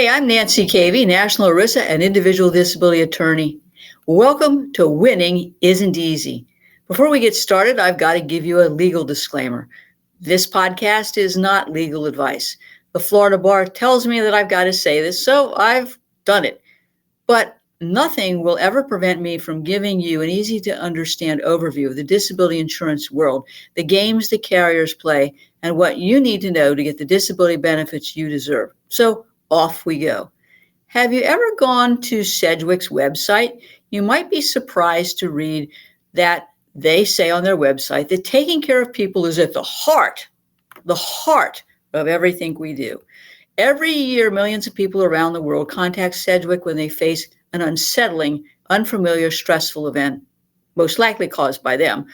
Hey, I'm Nancy Cavey, National ERISA and Individual Disability Attorney. Welcome to Winning Isn't Easy. Before we get started, I've got to give you a legal disclaimer. This podcast is not legal advice. The Florida Bar tells me that I've got to say this, so I've done it. But nothing will ever prevent me from giving you an easy-to-understand overview of the disability insurance world, the games the carriers play, and what you need to know to get the disability benefits you deserve. So off we go. Have you ever gone to Sedgwick's website? You might be surprised to read that they say on their website that taking care of people is at the heart of everything we do. Every year, millions of people around the world contact Sedgwick when they face an unsettling, unfamiliar, stressful event, most likely caused by them,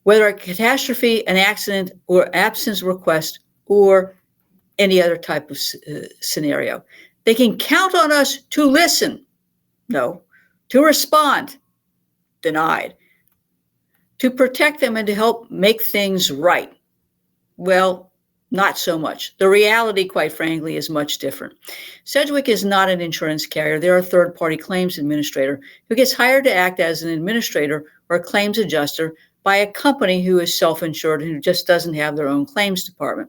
whether a catastrophe, an accident, or absence request, or any other type of scenario. They can count on us to listen. No. To respond. Denied. To protect them and to help make things right. Well, not so much. The reality, quite frankly, is much different. Sedgwick is not an insurance carrier. They're a third-party claims administrator who gets hired to act as an administrator or a claims adjuster by a company who is self-insured and who just doesn't have their own claims department.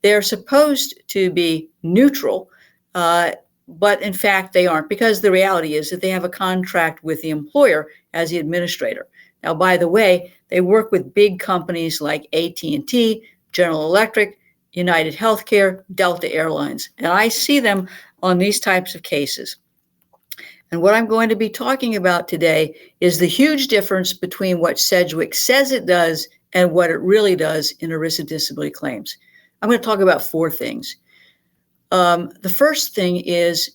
They're supposed to be neutral, but in fact they aren't, because the reality is that they have a contract with the employer as the administrator. Now, by the way, they work with big companies like AT&T, General Electric, United Healthcare, Delta Airlines, and I see them on these types of cases. And what I'm going to be talking about today is the huge difference between what Sedgwick says it does and what it really does in ERISA disability claims. I'm going to talk about four things. The first thing is,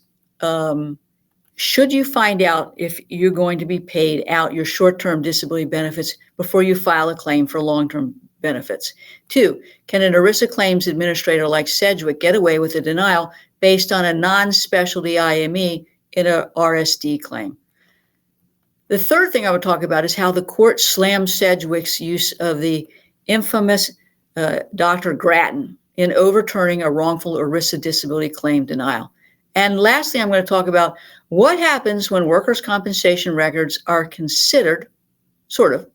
should you find out if you're going to be paid out your short-term disability benefits before you file a claim for long-term benefits? 2, can an ERISA claims administrator like Sedgwick get away with a denial based on a non-specialty IME in a RSD claim? The third thing I would talk about is how the court slammed Sedgwick's use of the infamous Dr. Grattan in overturning a wrongful ERISA disability claim denial. And lastly, I'm going to talk about what happens when workers' compensation records are considered, sort of,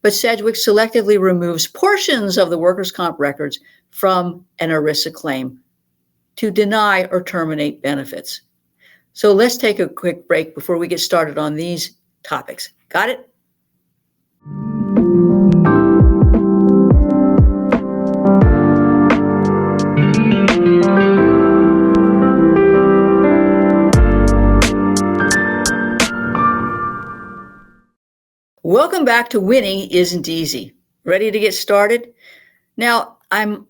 but Sedgwick selectively removes portions of the workers' comp records from an ERISA claim to deny or terminate benefits. So let's take a quick break before we get started on these topics. Got it? Welcome back to Winning Isn't Easy. Ready to get started? Now, I'm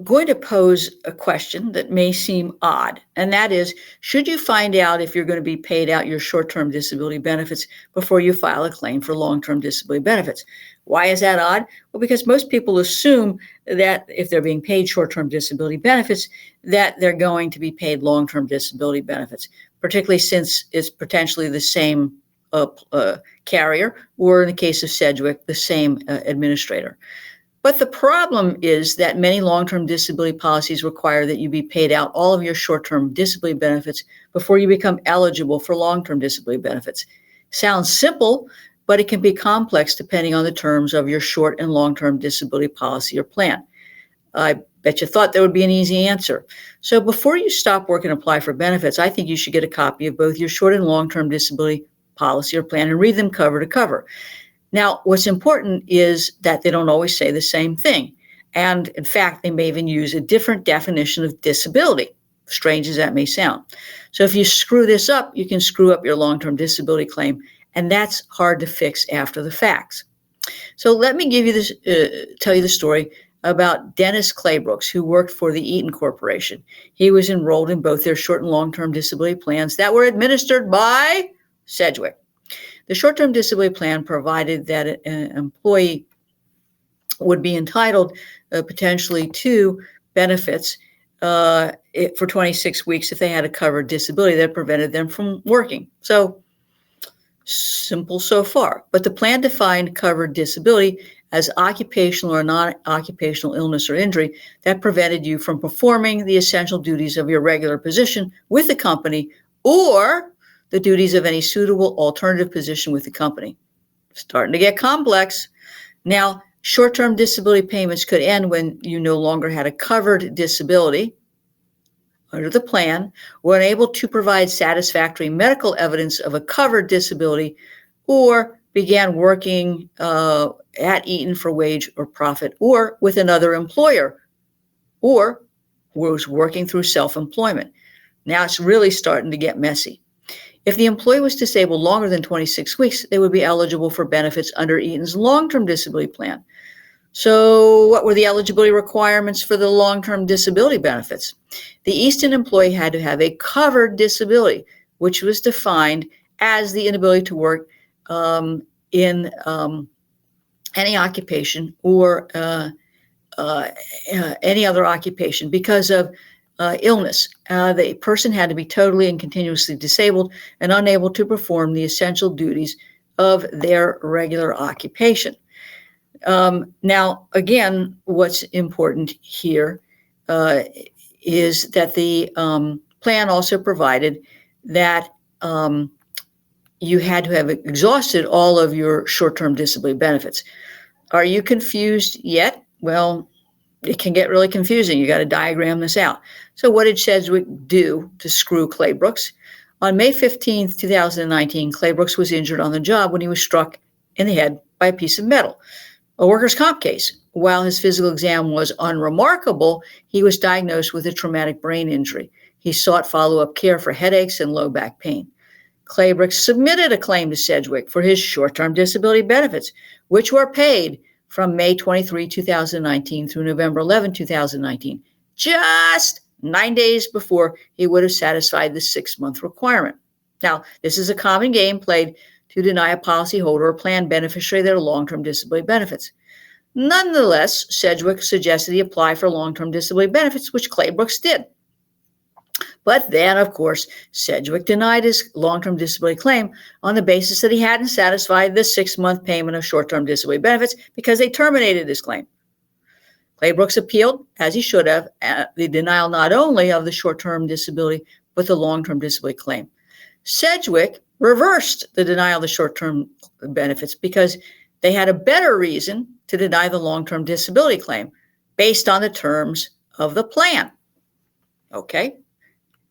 going to pose a question that may seem odd, and that is, should you find out if you're going to be paid out your short-term disability benefits before you file a claim for long-term disability benefits? Why is that odd? Well, because most people assume that if they're being paid short-term disability benefits, that they're going to be paid long-term disability benefits, particularly since it's potentially the same carrier, or in the case of Sedgwick, the same administrator. But the problem is that many long-term disability policies require that you be paid out all of your short-term disability benefits before you become eligible for long-term disability benefits. Sounds simple, but it can be complex depending on the terms of your short and long-term disability policy or plan. I bet you thought there would be an easy answer. So before you stop work and apply for benefits, I think you should get a copy of both your short and long-term disability policy or plan and read them cover to cover. Now, what's important is that they don't always say the same thing. And in fact, they may even use a different definition of disability, strange as that may sound. So if you screw this up, you can screw up your long-term disability claim, and that's hard to fix after the facts. So let me give you this, tell you the story about Dennis Claybrooks, who worked for the Eaton Corporation. He was enrolled in both their short and long-term disability plans that were administered by Sedgwick. The short-term disability plan provided that an employee would be entitled potentially to benefits for 26 weeks if they had a covered disability that prevented them from working. So simple so far. But the plan defined covered disability as occupational or non-occupational illness or injury that prevented you from performing the essential duties of your regular position with the company or the duties of any suitable alternative position with the company. Starting to get complex. Now, short-term disability payments could end when you no longer had a covered disability under the plan, were unable to provide satisfactory medical evidence of a covered disability, or began working at Eaton for wage or profit, or with another employer, or was working through self-employment. Now it's really starting to get messy. If the employee was disabled longer than 26 weeks, they would be eligible for benefits under Eaton's long-term disability plan. So what were the eligibility requirements for the long-term disability benefits? The Easton employee had to have a covered disability, which was defined as the inability to work in any occupation or any other occupation because of illness. The person had to be totally and continuously disabled and unable to perform the essential duties of their regular occupation. Now, again, what's important here is that the plan also provided that you had to have exhausted all of your short-term disability benefits. Are you confused yet? Well, it can get really confusing. You got to diagram this out. So what did Sedgwick do to screw Claybrooks? On May 15th, 2019, Claybrooks was injured on the job when he was struck in the head by a piece of metal. A workers' comp case. While his physical exam was unremarkable, he was diagnosed with a traumatic brain injury. He sought follow-up care for headaches and low back pain. Claybrooks submitted a claim to Sedgwick for his short-term disability benefits, which were paid from May 23, 2019 through November 11, 2019, just 9 days before he would have satisfied the 6-month requirement. Now, this is a common game played to deny a policyholder or plan beneficiary their long-term disability benefits. Nonetheless, Sedgwick suggested he apply for long-term disability benefits, which Claybrooks did. But then, of course, Sedgwick denied his long-term disability claim on the basis that he hadn't satisfied the 6-month payment of short-term disability benefits because they terminated his claim. Claybrooks appealed, as he should have, the denial not only of the short-term disability, but the long-term disability claim. Sedgwick reversed the denial of the short-term benefits because they had a better reason to deny the long-term disability claim based on the terms of the plan. Okay?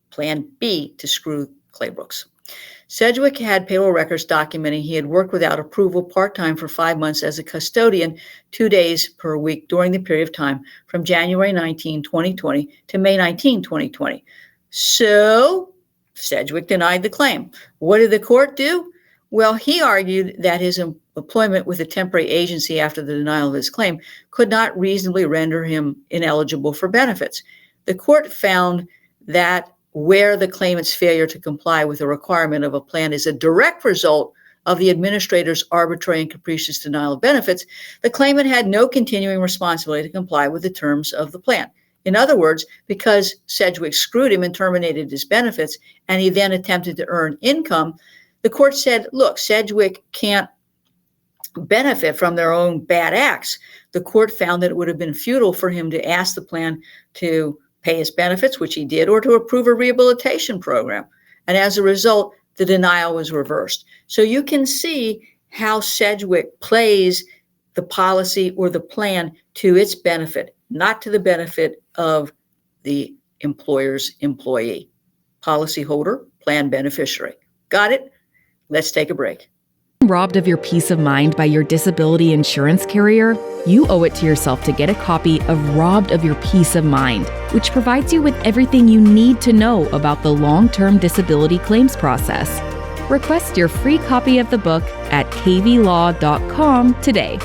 Plan B to screw Claybrooks. Sedgwick had payroll records documenting he had worked without approval part-time for 5 months as a custodian 2 days per week during the period of time from January 19, 2020 to May 19, 2020. So Sedgwick denied the claim. What did the court do? Well, he argued that his employment with a temporary agency after the denial of his claim could not reasonably render him ineligible for benefits. The court found that where the claimant's failure to comply with the requirement of a plan is a direct result of the administrator's arbitrary and capricious denial of benefits, the claimant had no continuing responsibility to comply with the terms of the plan. In other words, because Sedgwick screwed him and terminated his benefits, and he then attempted to earn income, the court said, look, Sedgwick can't benefit from their own bad acts. The court found that it would have been futile for him to ask the plan to pay his benefits, which he did, or to approve a rehabilitation program. And as a result, the denial was reversed. So you can see how Sedgwick plays the policy or the plan to its benefit, not to the benefit of the employer's employee. Policyholder, plan beneficiary. Got it? Let's take a break. Robbed of your peace of mind by your disability insurance carrier? You owe it to yourself to get a copy of Robbed of Your Peace of Mind, which provides you with everything you need to know about the long-term disability claims process. Request your free copy of the book at caveylaw.com today.